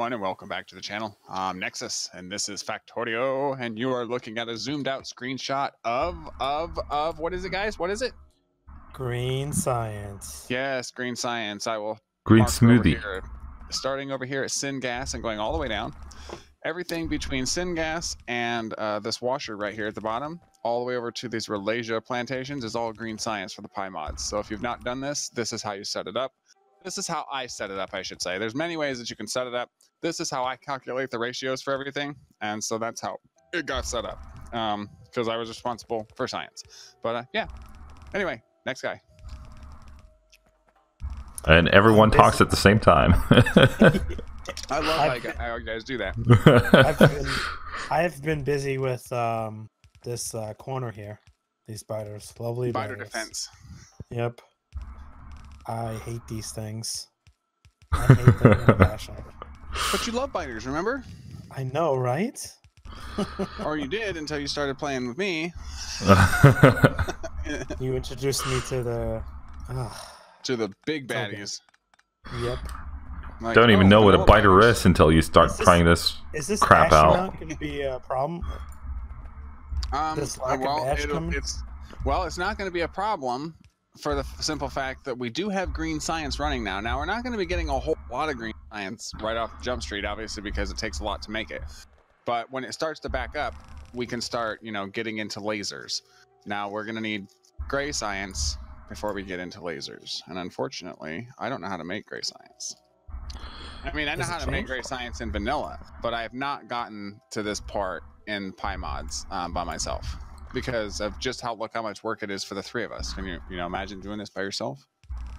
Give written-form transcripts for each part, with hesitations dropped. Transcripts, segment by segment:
everyone, and welcome back to the channel. I'm Nexus, and this is Factorio, and you are looking at a zoomed-out screenshot of what is it, guys? What is it? Green science. Yes, green science. I will green mark smoothie. Over here, starting over here at syngas and going all the way down. Everything between syngas and this washer right here at the bottom, all the way over to these Ralasia plantations, is all green science for the Pyanadons. So if you've not done this, this is how you set it up. This is how I set it up, I should say. There's many ways that you can set it up. This is how I calculate the ratios for everything, and so that's how it got set up, because I was responsible for science. But yeah, anyway, next guy. And everyone talks at the same time. I love how you guys do that. I've been busy with this corner here. These spiders, lovely spider spiders. defense. Yep. I hate these things. I hate them with a passion. But you love biters, remember? I know, right? Or you did until you started playing with me. You introduced me to the big baddies. Okay. Yep. Like, Don't even know what a biter is until you start trying this crap out. Going to be a problem? This lack of ash it's not going to be a problem for the simple fact that we do have green science running now. Now, we're not going to be getting a whole lot of green science right off Jump Street, obviously, because it takes a lot to make it. But when it starts to back up, we can start, getting into lasers. Now, we're going to need gray science before we get into lasers. And unfortunately, I don't know how to make gray science. I mean, I know how to make gray science in vanilla, but I have not gotten to this part in PyMods by myself because of just how much work it is for the three of us. Can you imagine doing this by yourself?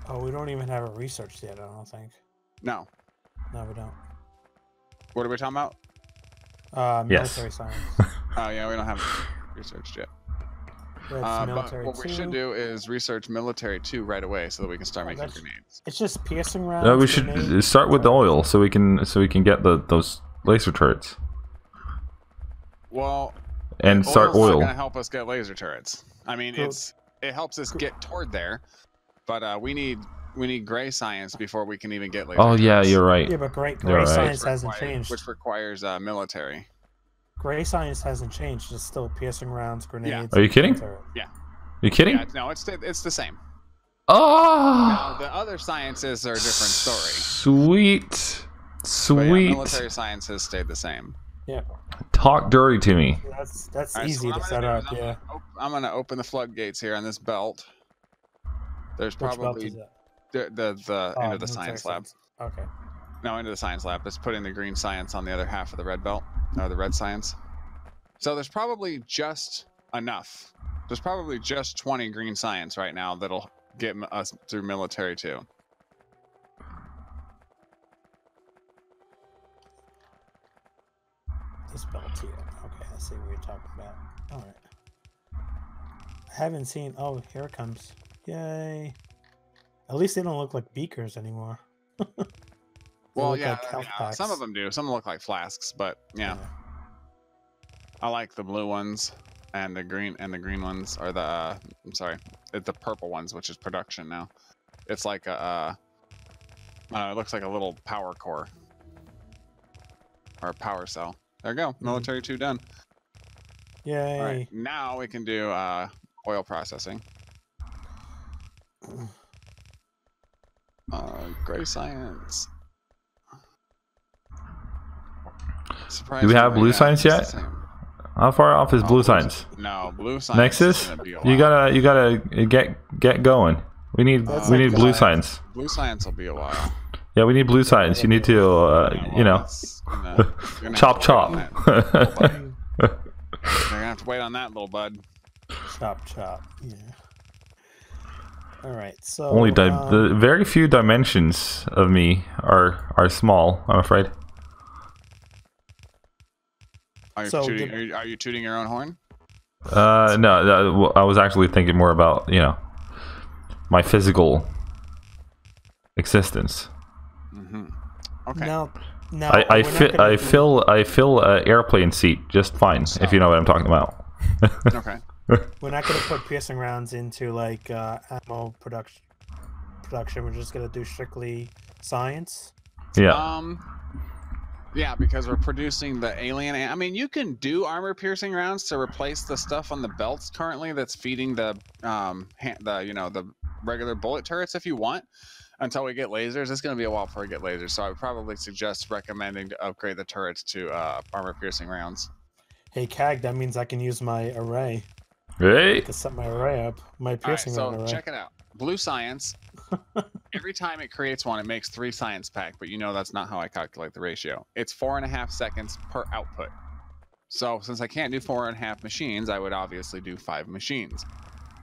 Oh, we don't even have it researched yet, I don't think. No. No, we don't. What are we talking about? Military science. Oh, yeah, we don't have it researched yet. But what we should do is research military 2 right away so that we can start making grenades. It's just piercing rounds. No, we should start with the oil so we can get those laser turrets. Well, and start oil. Not going to help us get laser turrets. I mean, it helps us get toward there, but we need gray science before we can even get laser. Oh yeah, you're right. Yeah, but gray science hasn't changed. Which requires military. Gray science hasn't changed. It's still piercing rounds, grenades. Yeah. Are you kidding? Yeah. You kidding? Yeah, no, it's the same. Oh. Now, the other sciences are a different story. Sweet. But yeah, military science has stayed the same. Yeah. Talk dirty to me. That's easy to set up. Yeah. I'm gonna open the floodgates here on this belt. There's probably the into the science lab. Okay. No, into the science lab. It's putting the green science on the other half of the red belt. No, the red science. So there's probably just enough. There's probably just 20 green science right now that'll get us through military 2. This belt here. Okay, I see what you're talking about. All right. I haven't seen. Oh, here it comes. Yay. At least they don't look like beakers anymore. Well, yeah, some of them do. Some look like flasks, but yeah. I like the blue ones and the green ones are the I'm sorry, the purple ones, which is production now. It's like a it looks like a little power core or a power cell. There we go. Military 2 done. Yay. All right, now we can do oil processing. Gray science. Do we have blue science yet? How far off is blue science? No, blue science. Nexus, you gotta get going. We need blue science. Blue science will be a while. Yeah, we need blue science. You need to chop. You're gonna have to wait on that, little bud. Chop. Yeah. All right. So only the very few dimensions of me are small, I'm afraid. Are you tooting your own horn? No, I was actually thinking more about my physical existence. Mm-hmm. Okay. Now I fill an airplane seat just fine, if you know what I'm talking about. Okay. We're not gonna put piercing rounds into like ammo production. We're just gonna do strictly science. Yeah. Yeah, because we're producing the alien. I mean, you can do armor-piercing rounds to replace the stuff on the belts currently that's feeding the the regular bullet turrets if you want. Until we get lasers, it's going to be a while before we get lasers. So I would probably suggest recommending to upgrade the turrets to armor-piercing rounds. Hey, CAG, that means I can use my array. I Hey. can set my array up. My All right, piercing round so array. check it out. Blue science. Every time it creates one, it makes 3 science pack, but you know that's not how I calculate the ratio. It's 4.5 seconds per output. So since I can't do 4.5 machines, I would obviously do 5 machines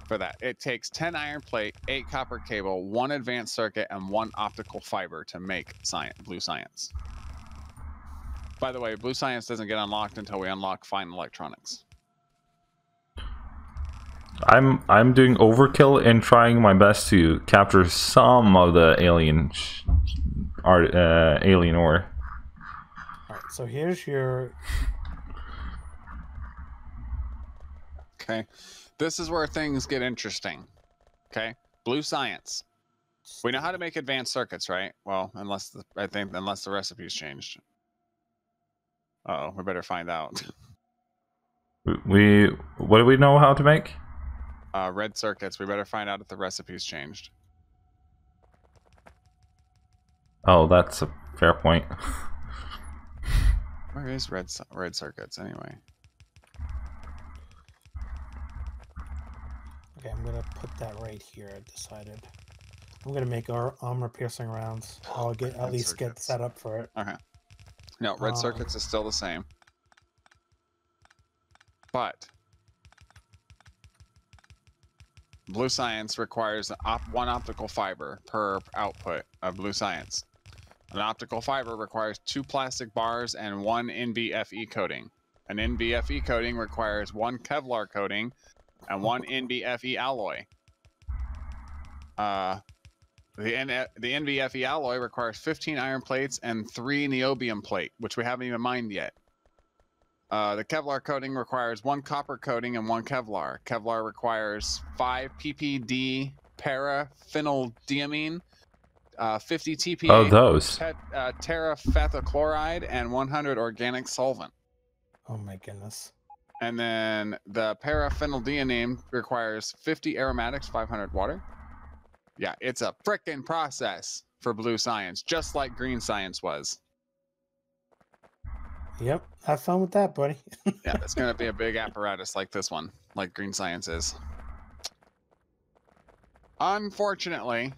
for that. It takes 10 iron plate, 8 copper cable, 1 advanced circuit, and 1 optical fiber to make blue science. By the way, blue science doesn't get unlocked until we unlock fine electronics. I'm doing overkill and trying my best to capture some of the alien alien ore. Alright, so here's your... Okay, this is where things get interesting. Okay, blue science. We know how to make advanced circuits, right? Well, unless the recipe's changed. Uh-oh, we better find out. What do we know how to make? Red circuits. We better find out if the recipe's changed. Oh, that's a fair point. Where is red circuits anyway? Okay, I'm gonna put that right here. I decided. I'm gonna make our armor-piercing rounds. I'll get at least get set up for it. Okay. No, red circuits is still the same. But blue science requires 1 optical fiber per output of blue science. An optical fiber requires 2 plastic bars and 1 NBFE coating. An NBFE coating requires 1 Kevlar coating and 1 NBFE alloy. The NBFE alloy requires 15 iron plates and 3 niobium plate, which we haven't even mined yet. The Kevlar coating requires 1 copper coating and 1 Kevlar. Kevlar requires 5 ppd paraphenyldiamine, 50 TPA, Oh, those. terafethochloride, and 100 organic solvent. Oh my goodness. And then the paraphenyldiamine requires 50 aromatics, 500 water. Yeah, it's a frickin' process for blue science, just like green science was. Yep, have fun with that, buddy. Yeah, it's going to be a big apparatus like this one, like green science is. Unfortunately,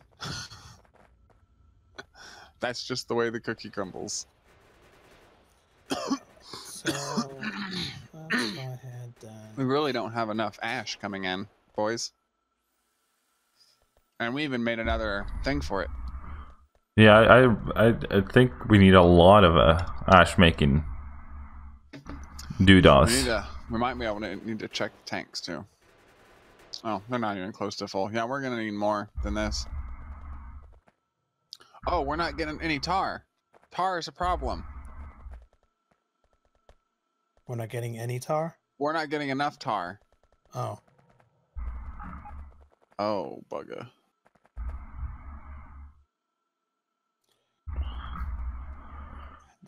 that's just the way the cookie crumbles. So, let's go ahead. We really don't have enough ash coming in, boys. And we even made another thing for it. Yeah, I think we need a lot of ash making doodahs. We might be able to need to check the tanks too. Oh, they're not even close to full. Yeah, we're gonna need more than this. Oh, we're not getting any tar. Tar is a problem. We're not getting any tar? We're not getting enough tar. Oh. Oh, bugger.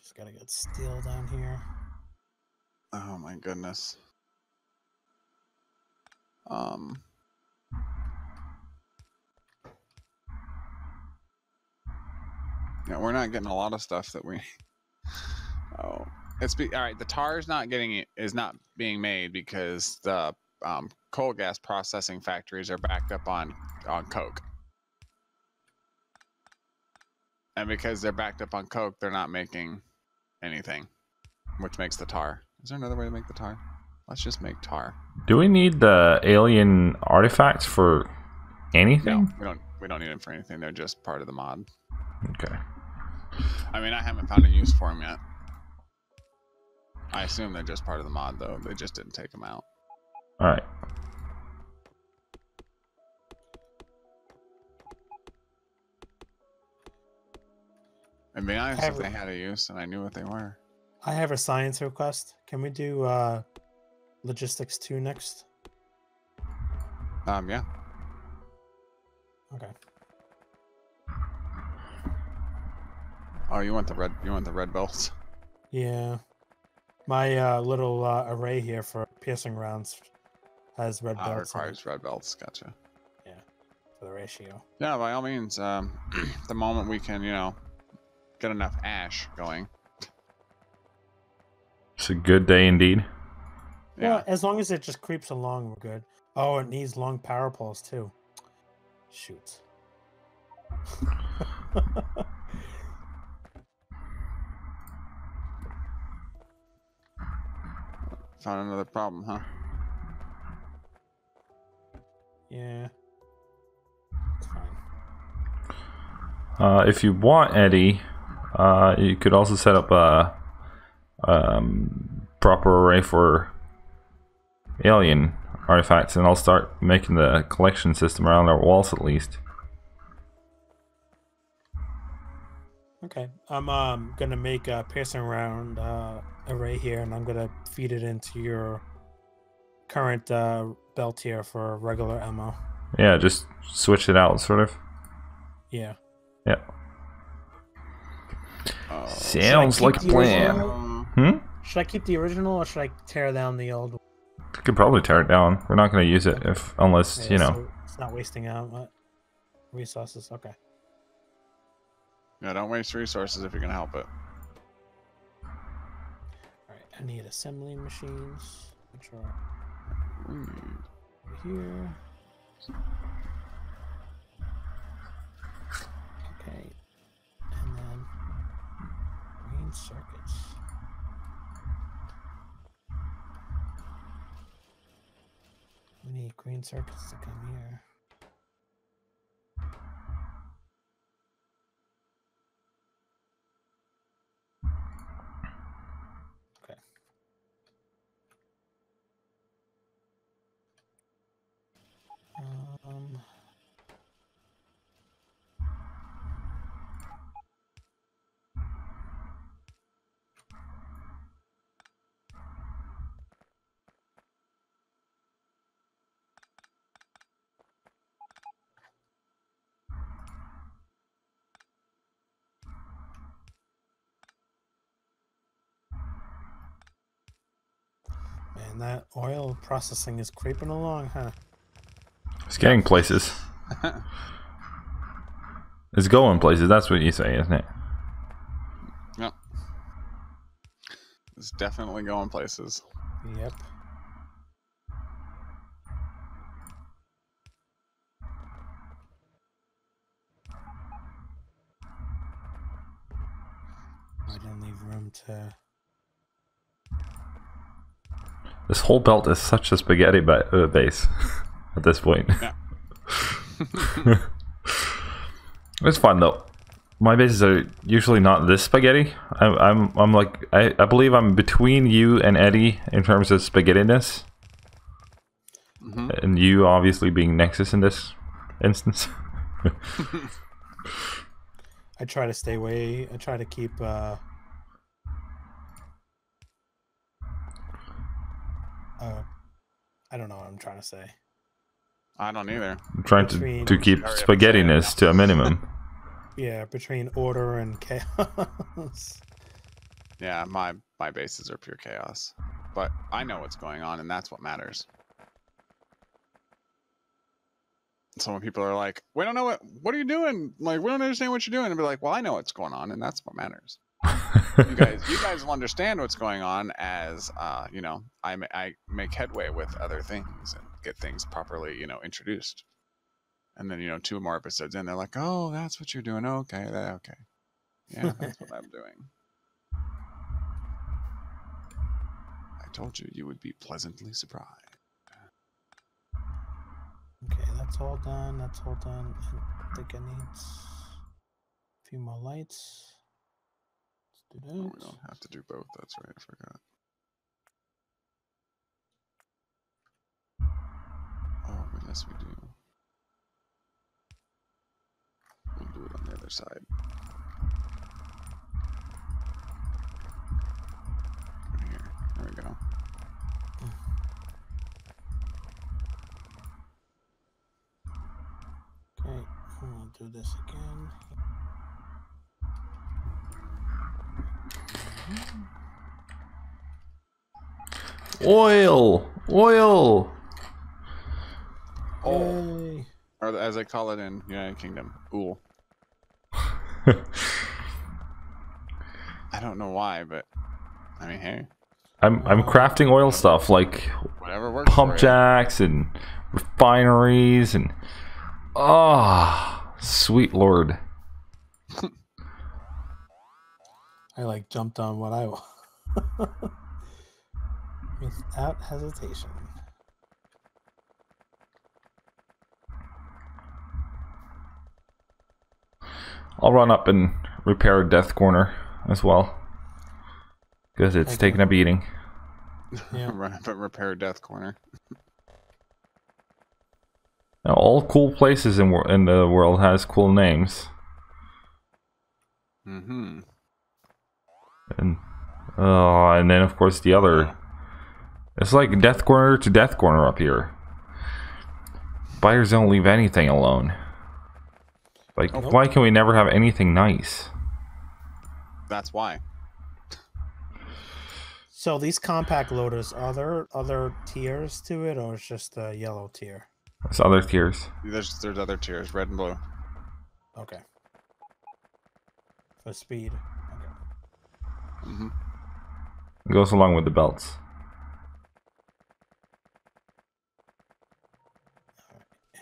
Just gotta get steel down here. Oh my goodness. Yeah, we're not getting a lot of stuff that we. Oh, all right. The tar is not being made because the coal gas processing factories are backed up on coke, and because they're backed up on coke, they're not making anything, which makes the tar. Is there another way to make the tar? Let's just make tar. Do we need the alien artifacts for anything? No, we don't need them for anything. They're just part of the mod. Okay. I mean, I haven't found a use for them yet. I assume they're just part of the mod, though. They just didn't take them out. All right. And be honest, if they had a use and I knew what they were. I have a science request. Can we do logistics 2 next? Yeah. Okay. Oh, you want the red belts? Yeah. My little array here for piercing rounds has red belts. Requires red belts. Gotcha. Yeah, for the ratio. Yeah, by all means. The moment we can, get enough ash going. It's a good day indeed. Yeah. Well, as long as it just creeps along, we're good. Oh, it needs long power poles too. Shoot. Found another problem, huh? Yeah. It's fine. If you want, Eddie, you could also set up a proper array for alien artifacts, and I'll start making the collection system around our walls at least. Okay, I'm gonna make a piercing round array here, and I'm gonna feed it into your current belt here for regular ammo. Yeah, just switch it out, sort of. Yeah. Yeah. Sounds Should I like a keep the plan. original? Should I keep the original, or should I tear down the old one? You could probably tear it down. We're not going to use it unless, Yeah, so it's not wasting out resources. Okay. Yeah, don't waste resources if you're gonna help it. Alright, I need assembly machines, which are over here. Okay. And then green circuits. We need green circuits to come here. Okay. Man, that oil processing is creeping along, huh? It's getting places. It's going places. That's what you say, isn't it? Yep. It's definitely going places. Yep. I don't leave room to... This whole belt is such a spaghetti base at this point. Yeah. It's fun though. My bases are usually not this spaghetti. I'm like I believe I'm between you and Eddie in terms of spaghettiness, and you obviously being Nexus in this instance. I try to stay away. I try to keep. I don't know what I'm trying to say. I don't either. I'm trying to keep spaghettiness to a minimum. Yeah, between order and chaos. Yeah, my bases are pure chaos. But I know what's going on, and that's what matters. So when people are like, we don't know what are you doing? Like, we don't understand what you're doing. And be like, well, I know what's going on, and that's what matters. you guys will understand what's going on as I make headway with other things and get things properly introduced, and then 2 more episodes in, they're like, oh, that's what you're doing. Okay, yeah, that's what I'm doing. I told you would be pleasantly surprised. Okay, that's all done. That's all done. I think I need a few more lights. Let's do that. Oh, we don't have to do both. That's right. I forgot. Oh, yes, we do. We'll do it on the other side. Right here. There we go. Okay, I'll do this again. Oil! Oil! Yay. Or as they call it in United Kingdom, ool. I don't know why, but I mean, hey. I'm crafting oil stuff like Whatever works pump for you. jacks and refineries and sweet lord. I like jumped on what I want without hesitation. I'll run up and repair a death corner as well because it's taking a beating. Yeah. Run up and repair death corner. Now, all cool places in the world has cool names. Mm-hmm. And then of course the other. It's like death corner to death corner up here. Buyers don't leave anything alone. Like, why can we never have anything nice? That's why. So these compact loaders, are there other tiers to it, or it's just the yellow tier? There's other tiers. There's other tiers, red and blue. Okay. For speed. Okay. Mm-hmm. It goes along with the belts.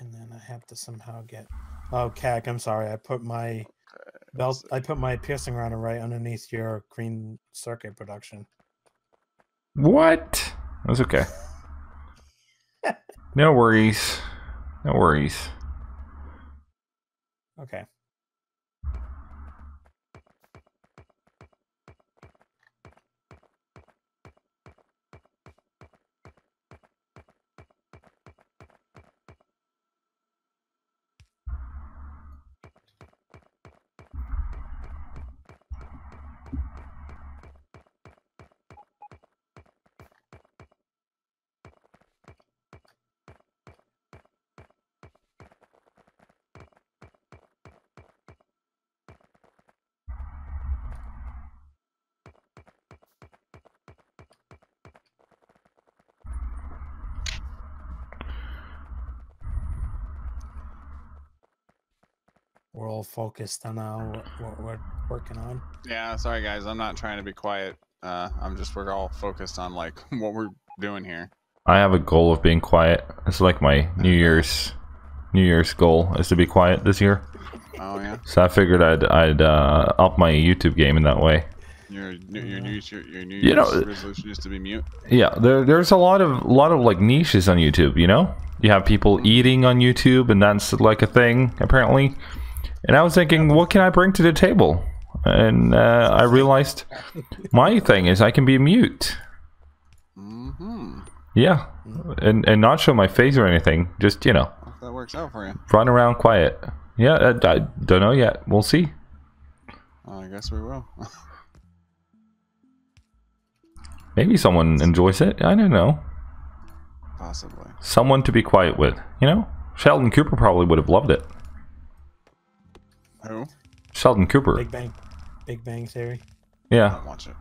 And then I have to somehow get. Oh, CAC, I'm sorry. I put my belt. I put my piercing rounder right underneath your green circuit production. What? That's okay. No worries. No worries. Okay. We're all focused on what we're working on. Yeah, sorry guys, I'm not trying to be quiet. We're all focused on like what we're doing here. I have a goal of being quiet. It's like my New Year's goal is to be quiet this year. Oh yeah. So I figured I'd up my YouTube game in that way. Your New Year's resolution is to be mute. Yeah, there's a lot of like niches on YouTube. You know, you have people eating on YouTube, and that's like a thing apparently. And I was thinking, what can I bring to the table? And I realized my thing is I can be mute. Mm-hmm. Yeah, and not show my face or anything. Just, you know, If that works out for you. run around quiet. Yeah, I don't know yet. We'll see. Well, I guess we will. Maybe someone enjoys it. I don't know. Possibly. Someone to be quiet with. You know, Sheldon Cooper probably would have loved it. Who? Sheldon Cooper. Big Bang Theory. Yeah. Don't watch it.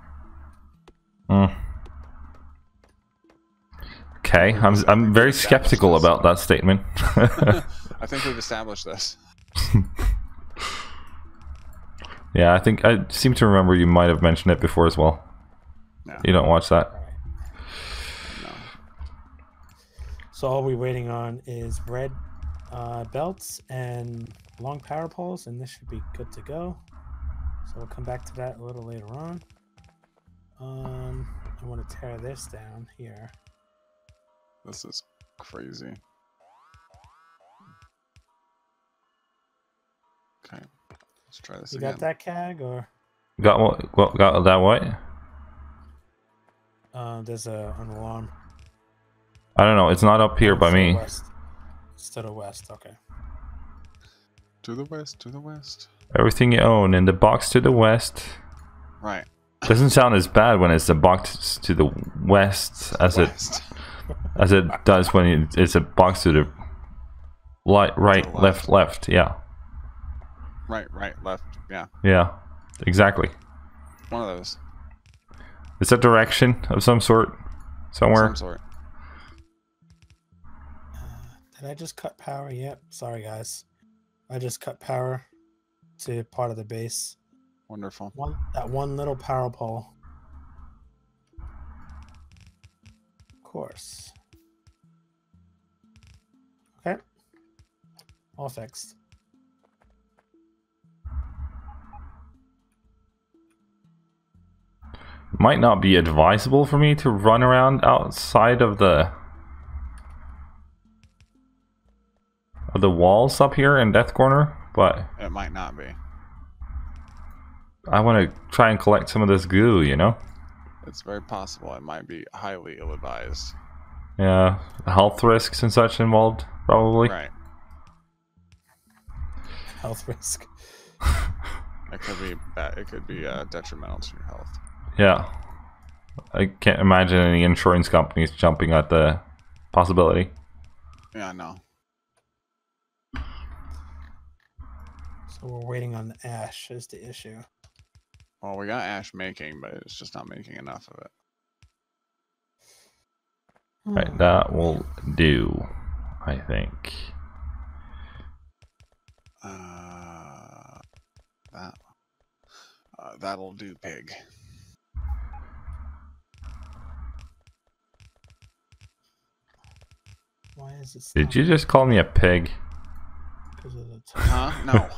Okay, I'm very skeptical about that statement. I think we've established this. Yeah, I seem to remember you might have mentioned it before as well. No. You don't watch that? No. So all we're waiting on is red belts and long power poles, and this should be good to go. So we'll come back to that a little later on. I want to tear this down here. This is crazy. Okay. Let's try this You again. got that, CAG, or? Got what? Got that what? There's an alarm. I don't know. It's not up here by To the me. west. It's to the west, okay. To the west, to the west. Everything you own in the box to the west. Right. Doesn't sound as bad when it's the box to the west as West. it does when it's a box to the right, left. left. Yeah. Right, left. Yeah. Yeah. Exactly. One of those. It's a direction of some sort. somewhere. Some sort. Did I just cut power? Yep. Sorry, guys. I just cut power to part of the base. Wonderful. That one little power pole. Of course. Okay. All fixed. Might not be advisable for me to run around outside of the walls up here in Death Corner, but It might not be. I want to try and collect some of this goo, you know? It's very possible. It might be highly ill-advised. Yeah, health risks and such involved, probably. Right. Health risk. It could be bad. It could be detrimental to your health. Yeah. I can't imagine any insurance companies jumping at the possibility. Yeah, no. So we're waiting on the ash is the issue. Well, we got ash making, but it's just not making enough of it. Right, that will do, I think. That'll do, pig. Why is it? Did you just call me a pig? Because of the Huh? No.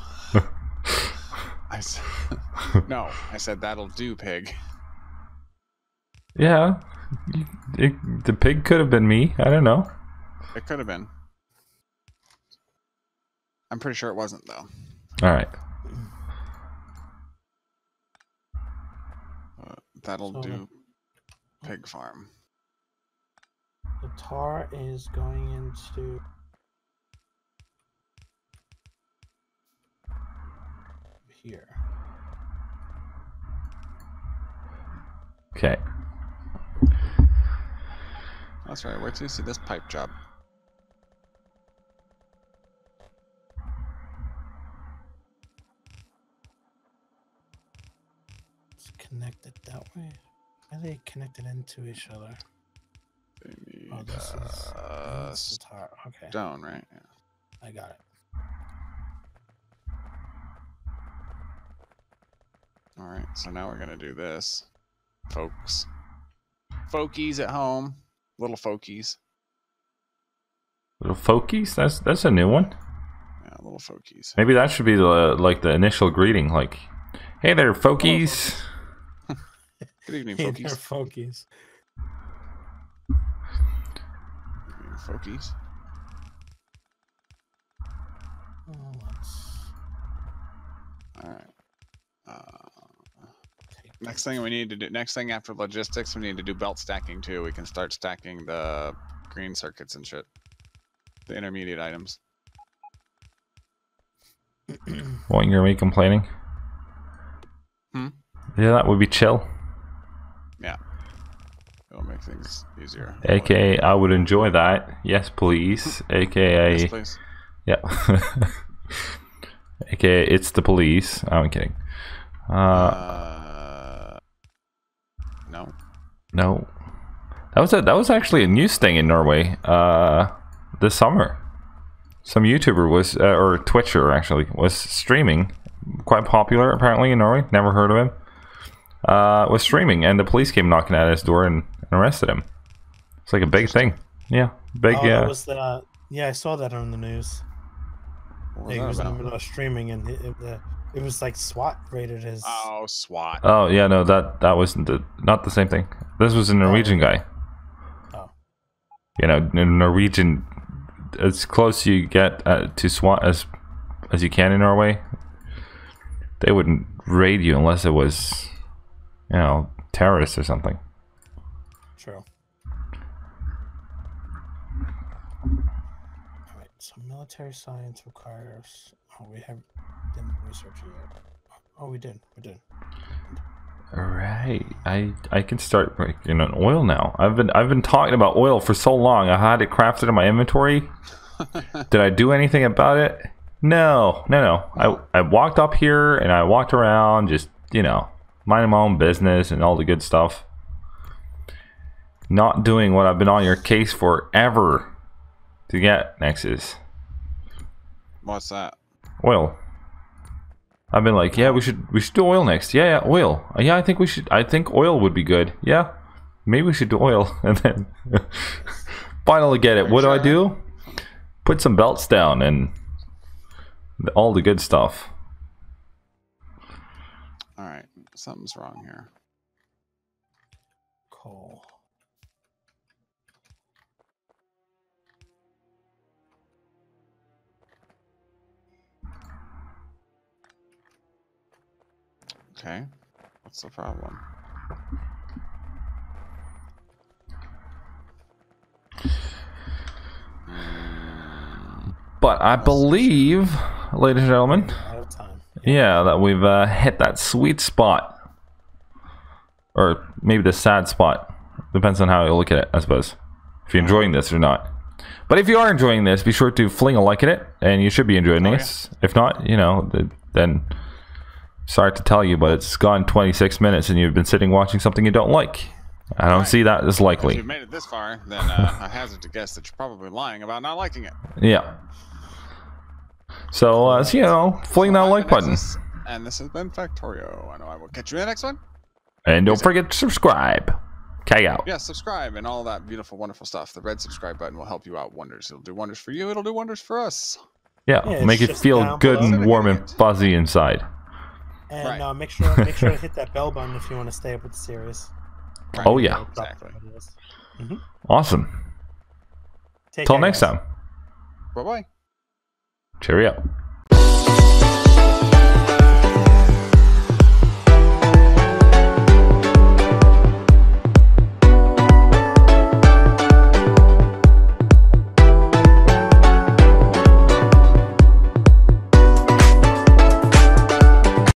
No. I said that'll do, pig. Yeah. The pig could have been me. I don't know. It could have been. I'm pretty sure it wasn't, though. Alright. That'll do, pig farm. The tar is going into here. Okay. That's right. Where do you see this pipe job? It's connected that way. Are they connected into each other? They need Oh, this is the tar. Okay, stone, right? Yeah. I got it. All right. So now we're gonna do this, folks. Folkies at home, little folkies. Little folkies? That's a new one. Yeah, little folkies. Maybe that should be the initial greeting, like, hey there, folkies. Good evening, Hey, folkies. they're folkies. Folkies. Oh, let's All right. Next thing we need to do. Next thing after logistics, we need to do belt stacking too. We can start stacking the green circuits and shit. The intermediate items. Won't you me complaining? Hmm? Yeah, that would be chill. Yeah. It'll make things easier. AKA, I would enjoy that. Yes, please. AKA, Yes, please. yeah. AKA, it's the police. I'm kidding. No. No. That was actually a news thing in Norway. This summer, some YouTuber was or Twitcher actually was streaming, quite popular apparently in Norway. Never heard of him. Was streaming, and the police came knocking at his door and arrested him. It's like a big thing. Yeah, big. Oh, that was the, yeah, I saw that on the news. What was He that was in the about? middle of streaming, and it was like SWAT raided his. Oh, SWAT. Oh yeah, no, that wasn't not the same thing. This was a Norwegian guy. Oh. You know, Norwegian, as close you get to SWAT as you can in Norway. They wouldn't raid you unless it was, you know, terrorists or something. True. Alright, so military science requires. Oh, we didn't research it yet. Oh, we did. Alright, I can start breaking on oil now. I've been talking about oil for so long. I had it crafted in my inventory. Did I do anything about it? No. I walked up here and I walked around, just, you know, minding my own business and all the good stuff. not doing what I've been on your case forever to get, Nexus. What's that? Oil. I've been like, yeah, we should do oil next. Yeah, oil. Yeah, I think we should. I think oil would be good. Yeah, maybe we should do oil, and then finally get it. What do I do? Put some belts down and all the good stuff. All right, something's wrong here. Cool. Okay, what's the problem? But I believe, ladies and gentlemen, Out of time. yeah, that we've hit that sweet spot. Or maybe the sad spot. Depends on how you look at it, I suppose. If you're enjoying this or not. But if you are enjoying this, be sure to fling a like at it. And you should be enjoying this. Yeah. If not, you know, then sorry to tell you, but it's gone 26 minutes and you've been sitting watching something you don't like. I don't see that as likely. If you've made it this far, then I hazard to guess that you're probably lying about not liking it. Yeah. So, you know, fling that like button. And this has been Factorio. I know I will catch you in the next one. And don't forget to subscribe. K out. Yeah, subscribe and all that beautiful, wonderful stuff. The red subscribe button will help you out wonders. It'll do wonders for you. It'll do wonders for us. Yeah, make it feel good and warm and fuzzy inside. And make sure to hit that bell button if you want to stay up with the series. Right. Oh yeah, exactly. Awesome. Till next time. Bye bye. Cheerio.